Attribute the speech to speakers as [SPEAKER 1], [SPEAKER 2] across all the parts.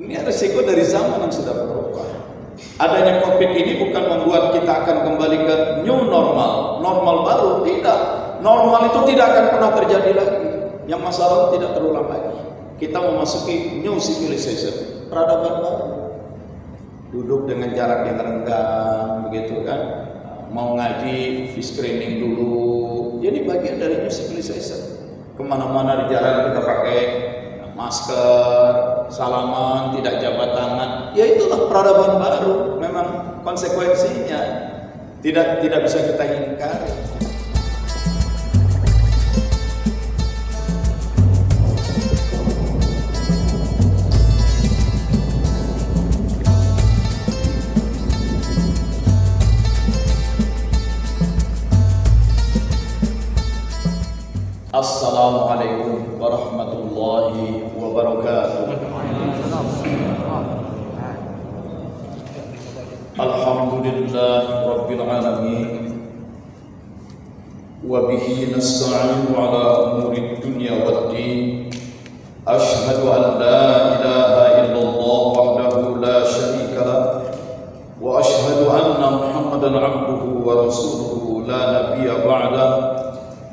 [SPEAKER 1] Ini ada resiko dari zaman yang sudah berubah. Adanya COVID ini bukan membuat kita akan kembali ke new normal, normal baru, tidak. Normal itu tidak akan pernah terjadi lagi. Yang masalah tidak terulang lagi. Kita memasuki new civilization, peradaban baru. Duduk dengan jarak yang renggang, begitu kan? Mau ngaji, di screening dulu. Jadi bagian dari new civilization. Kemana-mana di jalan kita pakai masker, salaman, tidak jabat tangan. Ya itulah peradaban baru. Memang konsekuensinya tidak bisa kita ingkari. Assalamualaikum warahmatullahi wabarakatuh. Alhamdulillah rabbil alamin. Wa bihi nasta'inu ala umuri dunya waddin. Ashhadu an la ilaha illallah wahdahu la syarika lah. Wa ashhadu anna Muhammadan abduhu wa rasuluhu la nabiyya ba'dah.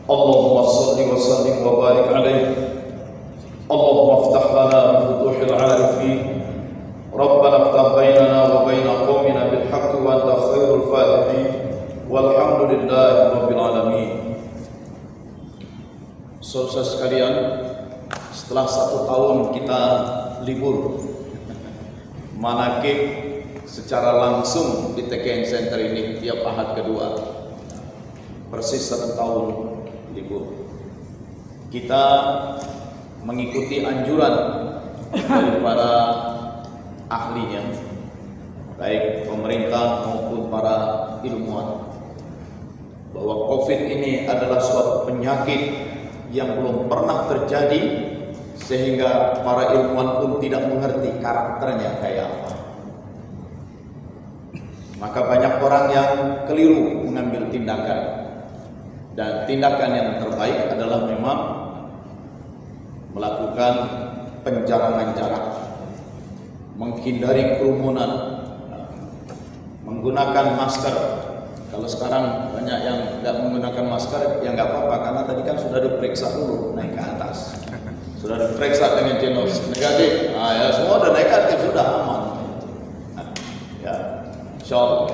[SPEAKER 1] Allahumma salli wa sallim wa barik alaihi. Allahumma aftah lana min futuhil arifin. Rabbana aftah bainana wa baina qaumina bil haqqi wa anta khairul fatihin. Walhamdulillahi rabbil alamin. Saudara sekalian, setelah 1 tahun kita libur manakib secara langsung di TKN Center ini tiap ahad kedua, persis 1 tahun libur. Kita mengikuti anjuran dari para ahlinya, baik pemerintah maupun para ilmuwan, bahwa COVID ini adalah suatu penyakit yang belum pernah terjadi, sehingga para ilmuwan pun tidak mengerti karakternya kayak apa. Maka banyak orang yang keliru mengambil tindakan. Dan tindakan yang terbaik adalah memang melakukan penjagaan jarak, menghindari kerumunan, menggunakan masker. Kalau sekarang banyak yang nggak menggunakan masker, ya nggak apa-apa, karena tadi kan sudah diperiksa dulu naik ke atas, sudah diperiksa dengan genos negatif. Nah, ya semua udah negatif, sudah aman. Ya, insya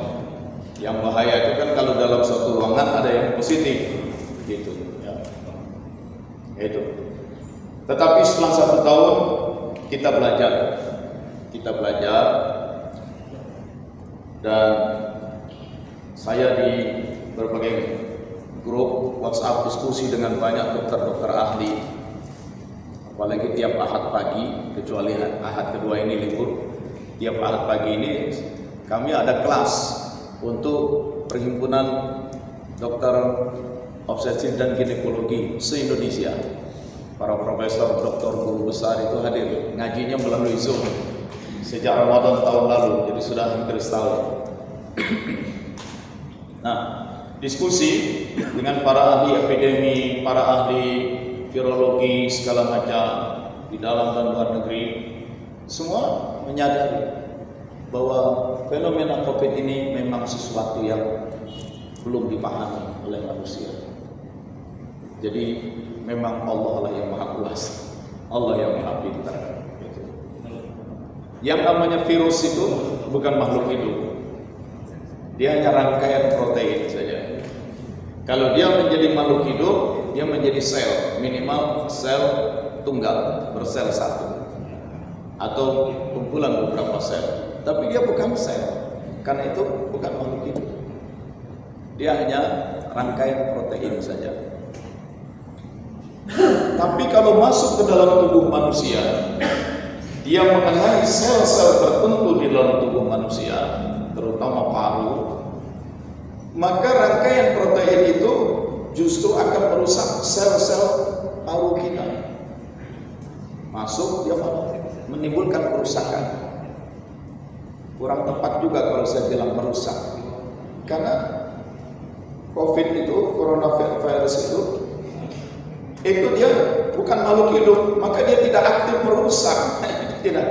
[SPEAKER 1] yang bahaya itu kan kalau dalam suatu ruangan ada yang positif, gitu. Ya. Itu. Tetapi setelah 1 tahun kita belajar, dan saya di berbagai grup WhatsApp diskusi dengan banyak dokter-dokter ahli, apalagi tiap ahad pagi, kecuali ahad kedua ini libur, tiap ahad pagi ini kami ada kelas untuk Perhimpunan Dokter Obstetri dan Ginekologi se-Indonesia. Para profesor, dokter, guru besar itu hadir, ngajinya melalui Zoom sejak Ramadan tahun lalu, jadi sudah hampir setahun. Nah, diskusi dengan para ahli epidemi, para ahli virologi segala macam di dalam dan luar negeri, semua menyadari bahwa fenomena COVID ini memang sesuatu yang belum dipahami oleh manusia. Jadi memang Allah lah yang maha kuasa, Allah yang maha pintar. Yang namanya virus itu bukan makhluk hidup, dia hanya rangkaian protein saja. Kalau dia menjadi makhluk hidup, dia menjadi sel, minimal sel tunggal, bersel satu, atau kumpulan beberapa sel. Tapi dia bukan sel, karena itu bukan makhluk hidup. Dia hanya rangkaian protein saja. Tapi kalau masuk ke dalam tubuh manusia, dia mengenai sel-sel tertentu di dalam tubuh manusia, terutama paru, maka rangkaian protein itu justru akan merusak sel-sel paru kita. Masuk, dia menimbulkan kerusakan. Kurang tepat juga kalau saya bilang merusak, karena COVID itu, coronavirus itu dia bukan makhluk hidup, maka dia tidak aktif merusak. Tidak.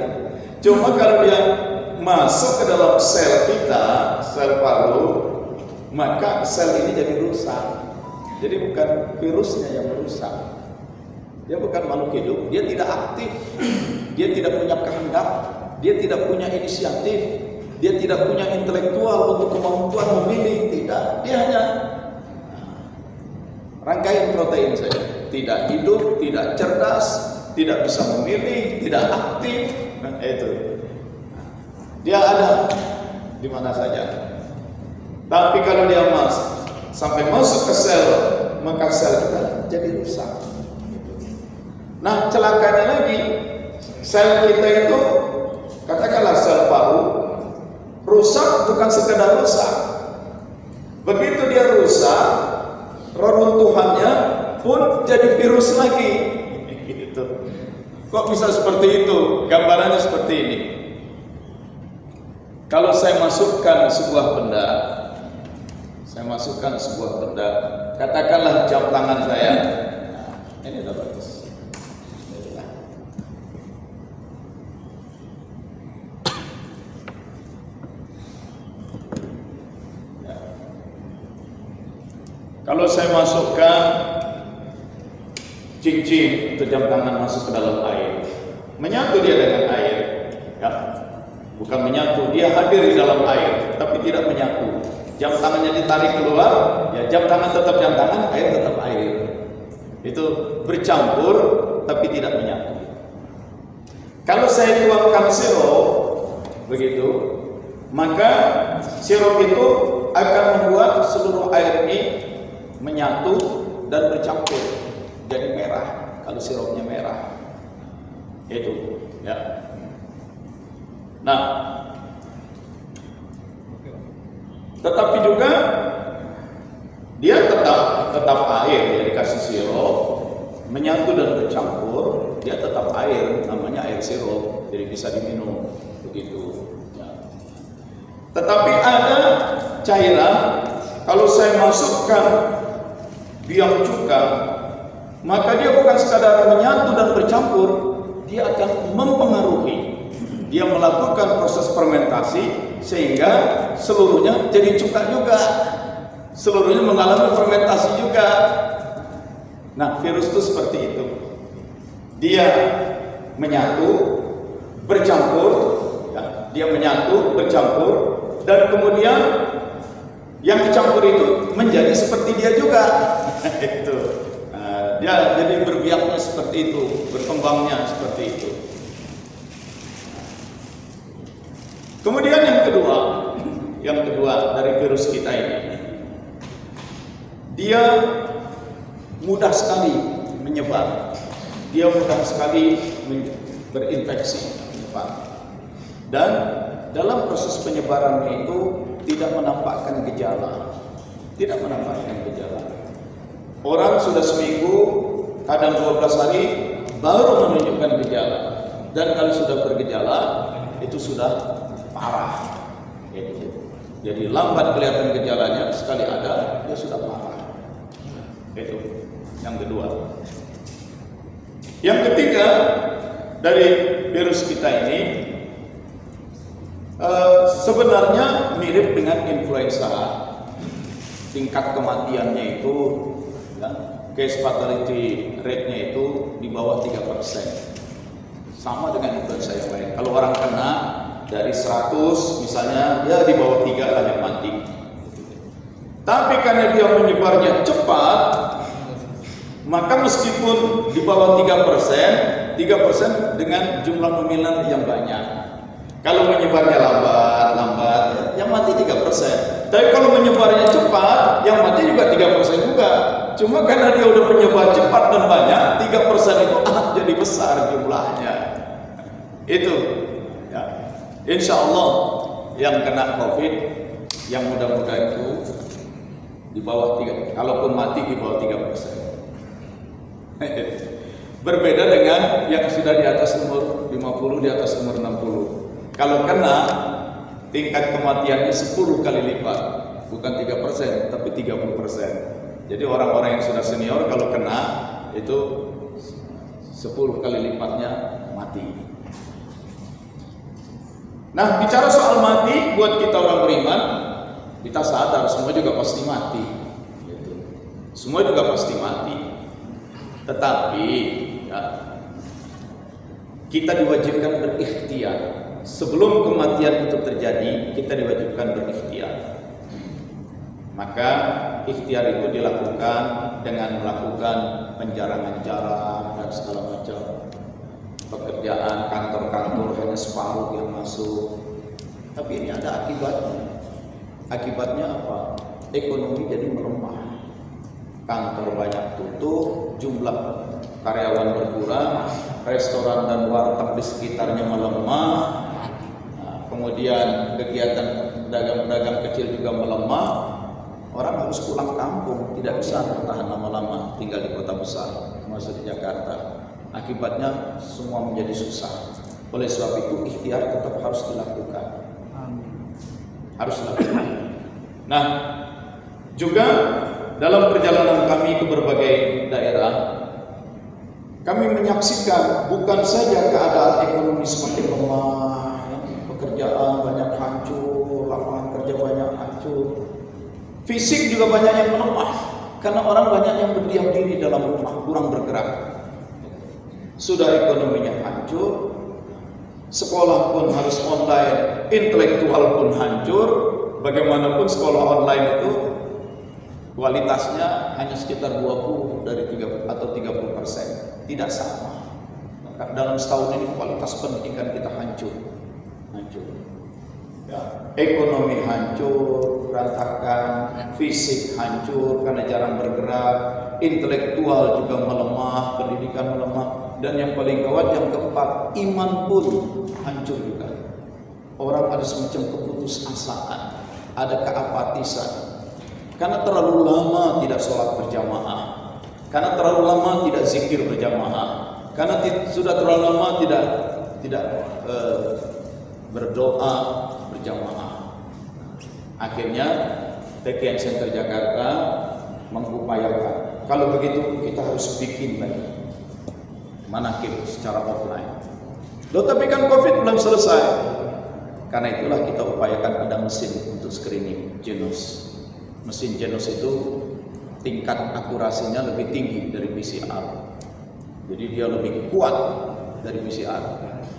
[SPEAKER 1] Cuma kalau dia masuk ke dalam sel kita, sel paru, maka sel ini jadi rusak. Jadi bukan virusnya yang merusak. Dia bukan makhluk hidup, dia tidak aktif, dia tidak punya kehendak, dia tidak punya inisiatif, dia tidak punya intelektual untuk kemampuan memilih, tidak. Dia hanya rangkaian protein saja, tidak hidup, tidak cerdas, tidak bisa memilih, tidak aktif. Nah, itu dia ada di mana saja. Tapi kalau dia sampai masuk ke sel, maka sel kita jadi rusak. Nah, celakanya lagi, sel kita itu, katakanlah sel paru, rusak bukan sekedar rusak. Begitu dia rusak, reruntuhannya pun jadi virus lagi. Gitu. Kok bisa seperti itu? Gambarannya seperti ini. Kalau saya masukkan sebuah benda, katakanlah jam tangan saya. Nah, ini udah bagus. Kalau saya masukkan cincin atau jam tangan masuk ke dalam air, menyatu dia dengan air, ya. Bukan menyatu, dia hadir di dalam air, tapi tidak menyatu. Jam tangannya ditarik keluar, ya jam tangan tetap jam tangan, air tetap air. Itu bercampur, tapi tidak menyatu. Kalau saya tuangkan sirup, begitu, maka sirup itu akan membuat seluruh air ini menyatu dan bercampur jadi merah. Kalau sirupnya merah, itu ya. Nah, tetapi juga dia tetap air, ya dikasih sirup menyatu dan bercampur, dia tetap air, namanya air sirup, jadi bisa diminum begitu ya. Tetapi ada cairan, kalau saya masukkan biang cuka, maka dia bukan sekadar menyatu dan bercampur, dia akan mempengaruhi. Dia melakukan proses fermentasi sehingga seluruhnya jadi cuka juga, seluruhnya mengalami fermentasi juga. Nah, virus itu seperti itu. Dia menyatu, bercampur, ya, dia menyatu, bercampur, dan kemudian yang dicampur itu menjadi seperti dia juga. Itu. Nah, dia jadi berbiaknya seperti itu, berkembangnya seperti itu. Kemudian yang kedua dari virus kita ini, dia mudah sekali menyebar, dia mudah sekali berinfeksi, menyebar, dan dalam proses penyebarannya itu tidak menampakkan gejala, Orang sudah seminggu, kadang 12 hari baru menunjukkan gejala, dan kalau sudah bergejala itu sudah parah. Jadi lambat kelihatan gejalanya, sekali ada dia sudah parah. Itu yang kedua. Yang ketiga dari virus kita ini sebenarnya mirip dengan influenza. Tingkat kematiannya itu, ya, case fatality rate-nya itu di bawah 3%. Sama dengan influenza yang lain. Kalau orang kena dari 100 misalnya, ya di bawah 3 lah yang mati. Tapi karena dia menyebarnya cepat, maka meskipun di bawah 3% dengan jumlah nominal yang banyak. Kalau menyebarnya lambat, yang mati 3%. Tapi kalau menyebarnya cepat, yang mati juga 3% juga. Cuma karena dia udah menyebar cepat dan banyak, 3% itu jadi besar jumlahnya. Itu ya. Insya Allah yang kena COVID, yang muda-muda itu di bawah 3%, kalaupun mati di bawah 3%. Berbeda dengan yang sudah di atas umur 50, di atas umur 60. Kalau kena, tingkat kematiannya 10 kali lipat, bukan 3%, tapi 30%. Jadi orang-orang yang sudah senior kalau kena itu 10 kali lipatnya mati. Nah, bicara soal mati, buat kita orang beriman, kita sadar semua juga pasti mati. Gitu. Semua juga pasti mati. Tetapi ya, kita diwajibkan berikhtiar. Sebelum kematian itu terjadi, kita diwajibkan berikhtiar. Maka ikhtiar itu dilakukan dengan melakukan penjarangan jarak dan segala macam. Pekerjaan kantor-kantor hanya separuh yang masuk. Tapi ini ada akibatnya. Akibatnya apa? Ekonomi jadi melemah. Kantor banyak tutup, jumlah karyawan berkurang, restoran dan warteg di sekitarnya melemah. Nah, kemudian kegiatan pedagang-pedagang kecil juga melemah. Orang harus pulang kampung, tidak bisa bertahan lama-lama tinggal di kota besar, termasuk di Jakarta. Akibatnya semua menjadi susah. Oleh sebab itu ikhtiar tetap harus dilakukan. Harus dilakukan. Nah, juga dalam perjalanan kami ke berbagai daerah, kami menyaksikan bukan saja keadaan ekonomi semakin lemah, pekerjaan banyak hancur, lapangan kerja banyak hancur, fisik juga banyak yang melemah karena orang banyak yang berdiam diri dalam rumah, kurang bergerak. Sudah ekonominya hancur, sekolah pun harus online, intelektual pun hancur. Bagaimanapun sekolah online itu kualitasnya hanya sekitar 20 dari 30 atau 30%, tidak sama. Maka dalam setahun ini kualitas pendidikan kita hancur. Ya, ekonomi hancur, berantakan, fisik hancur karena jarang bergerak, intelektual juga melemah, pendidikan melemah, dan yang paling gawat yang keempat, iman pun hancur juga. Orang ada semacam keputusasaan, ada keapatisan, karena terlalu lama tidak sholat berjamaah, karena terlalu lama tidak zikir berjamaah, karena sudah terlalu lama tidak berdoa berjamaah. Akhirnya TKN Center Jakarta mengupayakan, kalau begitu kita harus bikin lagi manakib secara offline. Loh, tapi kan COVID belum selesai. Karena itulah kita upayakan ada mesin untuk screening genus. Mesin genus itu tingkat akurasinya lebih tinggi dari PCR. Jadi dia lebih kuat dari PCR.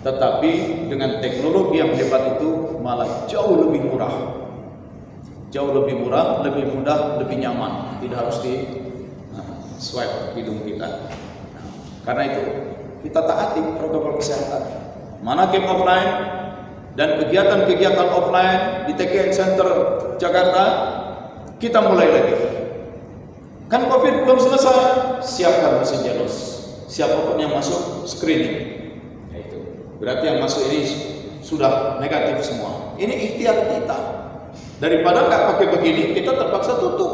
[SPEAKER 1] Tetapi dengan teknologi yang hebat itu malah jauh lebih murah. Jauh lebih murah, lebih mudah, lebih nyaman. Tidak harus di swipe hidung kita. Karena itu kita taati protokol kesehatan. Manakib offline dan kegiatan-kegiatan offline di TKN Center Jakarta kita mulai lagi. Kan COVID belum selesai, siapkan mesin genus. Siapapun yang masuk screening. Itu berarti yang masuk ini sudah negatif semua. Ini ikhtiar kita. Daripada nggak pakai begini, kita terpaksa tutup.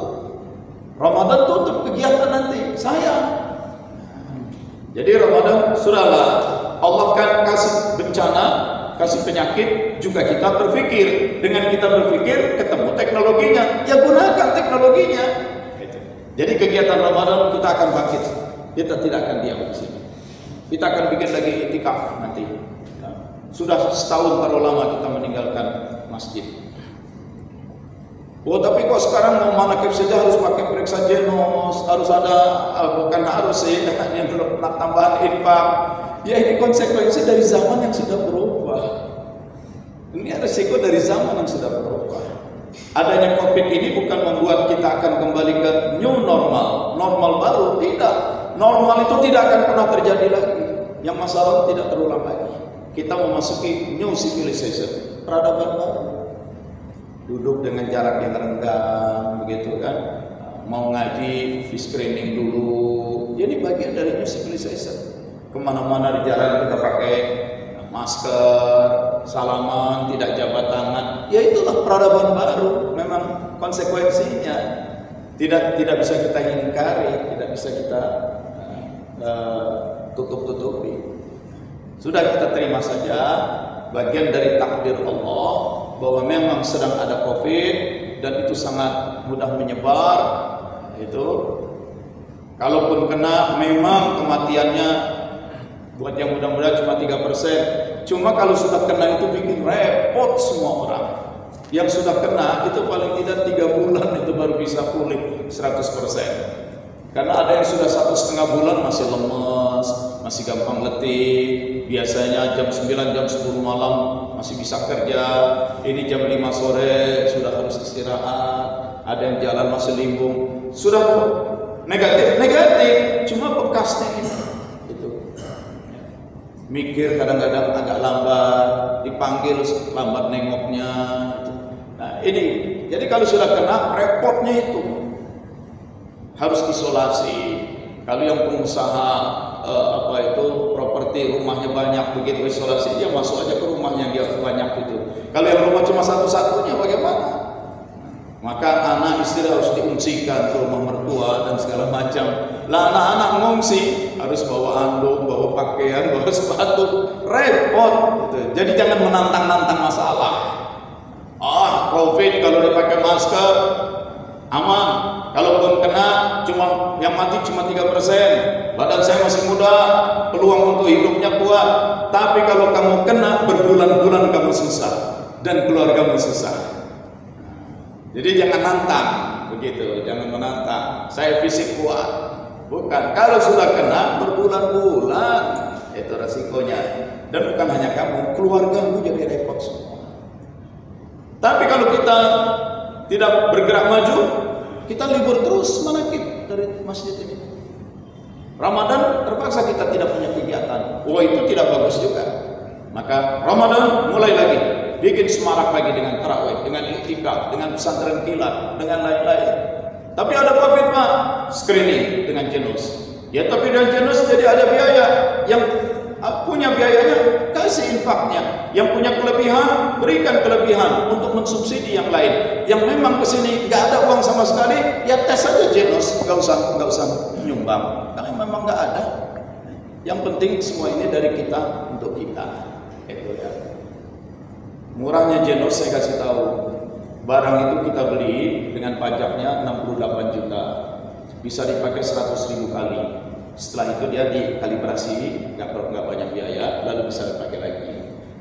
[SPEAKER 1] Ramadan tutup kegiatan nanti. Sayang. Jadi Ramadan sudahlah, Allah kan kasih bencana, kasih penyakit, juga kita berpikir. Dengan kita berpikir, ketemu teknologinya, ya gunakan teknologinya. Jadi kegiatan Ramadan kita akan bangkit. Kita tidak akan diam di sini. Kita akan bikin lagi itikaf nanti. Sudah setahun terlalu lama kita meninggalkan masjid. Oh, tapi kok sekarang mau manakib saja harus pakai periksa genos, harus ada, bukan harus sih, ini tambahan infak. Ya, ini konsekuensi dari zaman yang sudah berubah. Ini resiko dari zaman yang sudah berubah. Adanya COVID ini bukan membuat kita akan kembali ke new normal, normal baru, tidak. Normal itu tidak akan pernah terjadi lagi. Yang masalah tidak terulang lagi. Kita memasuki new civilization, peradaban baru. Duduk dengan jarak yang renggang, begitu kan? Mau ngaji, di screening dulu. Jadi bagian dari new civilization. Kemana-mana di jalan kita pakai masker, salaman, tidak jabat tangan. Ya itulah peradaban baru. Memang konsekuensinya tidak bisa kita ingkari, tidak bisa kita tutup-tutupi. Sudah kita terima saja bagian dari takdir Allah bahwa memang sedang ada COVID dan itu sangat mudah menyebar. Itu kalaupun kena memang kematiannya buat yang mudah-mudahan cuma 3%. Cuma kalau sudah kena itu bikin repot. semua orang. Yang sudah kena itu paling tidak 3 bulan itu baru bisa pulih 100%. Karena ada yang sudah 1,5 bulan masih lemes, masih gampang letih. Biasanya jam 9, jam 10 malam masih bisa kerja. Ini jam 5 sore sudah harus istirahat. Ada yang jalan masih limbung. Sudah negatif, cuma bekasnya ini. Itu. Mikir kadang-kadang agak lambat, dipanggil lambat nengoknya. Nah ini, jadi kalau sudah kena repotnya itu. Harus isolasi. Kalau yang pengusaha properti rumahnya banyak, begitu isolasi dia masuk aja ke rumahnya dia banyak itu. Kalau yang rumah cuma satu-satunya bagaimana? Maka anak istri harus diungsikan ke rumah mertua dan segala macam. Lah anak-anak ngungsi harus bawa anduk, bawa pakaian, bawa sepatu, repot. Gitu. Jadi jangan menantang-nantang masalah. Covid kalau dipakai masker aman. Kalaupun kena yang mati cuma 3%. Badan saya masih muda, peluang untuk hidupnya kuat. Tapi kalau kamu kena berbulan-bulan kamu susah dan keluargamu susah. Jadi jangan nantang begitu, jangan menantang. Saya fisik kuat. Bukan, kalau sudah kena berbulan-bulan itu resikonya. Dan bukan hanya kamu, keluargamu jadi repot semua. Tapi kalau kita tidak bergerak maju, kita libur terus manakib dari masjid ini. Ramadan terpaksa kita tidak punya kegiatan. Itu tidak bagus juga. Maka Ramadan mulai lagi, bikin semarak lagi dengan tarawih, dengan iktikaf, dengan pesantren kilat, dengan lain-lain. Tapi ada Covid Pak, screening dengan Genus. Ya tapi dengan Genus jadi ada biaya. Yang punya biayanya kasih infaknya, yang punya kelebihan berikan kelebihan untuk mensubsidi yang lain. Yang memang kesini nggak ada uang sama sekali, ya tes aja Genus, nggak usah nyumbang, karena memang nggak ada. Yang penting semua ini dari kita untuk kita. Itu ya. Murahnya Genus saya kasih tahu. Barang itu kita beli dengan pajaknya 68 juta, bisa dipakai 100.000 kali. Setelah itu dia dikalibrasi, nggak banyak biaya, lalu bisa dipakai lagi.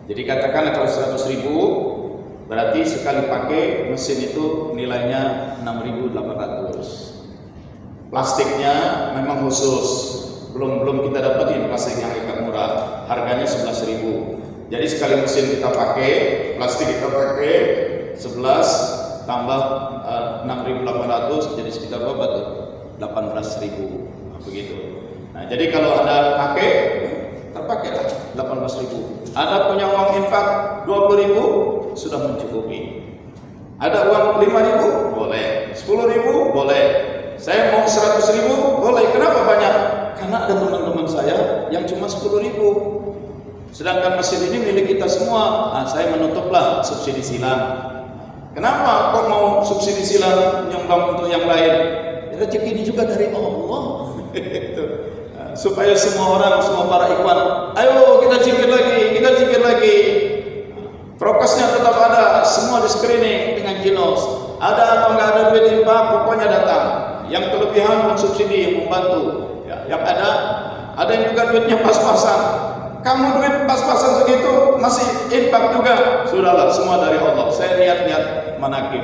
[SPEAKER 1] Jadi katakanlah kalau 100.000, berarti sekali pakai mesin itu nilainya 6.800. Plastiknya memang khusus, belum kita dapetin plastik yang agak murah, harganya 11.000. Jadi sekali mesin kita pakai, plastik kita pakai 11 tambah 6.800, jadi sekitar berapa tuh? 18.000, begitu. Nah, jadi kalau Anda pakai, terpakailah 18.000. Anda punya uang infak 20.000, sudah mencukupi. Ada uang 5.000, boleh. 10.000, boleh. Saya mau 100.000, boleh. Kenapa banyak? Karena ada teman-teman saya yang cuma 10.000. Sedangkan mesin ini milik kita semua. Nah, saya menutuplah subsidi silang. Kenapa kok mau subsidi silang nyumbang untuk yang lain? Rezeki ini juga dari Allah. Supaya semua orang, semua para ikhwan, ayo kita zikir lagi. Prokesnya tetap ada, semua di screening dengan Genus. Ada atau enggak ada duit infak, pokoknya datang. Yang kelebihan mensubsidi, yang membantu. Ya, yang ada yang juga duitnya pas-pasan. Kamu duit pas-pasan segitu masih infak juga, sudahlah semua dari Allah. Saya niat manakib.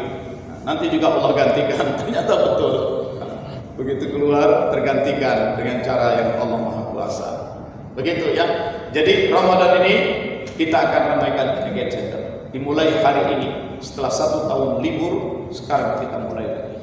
[SPEAKER 1] Nanti juga Allah gantikan. Ternyata betul. Begitu keluar tergantikan dengan cara yang Allah Maha Kuasa. Begitu ya. Jadi Ramadan ini kita akan ramaikan Trigate Center. Dimulai hari ini. Setelah 1 tahun libur, sekarang kita mulai lagi.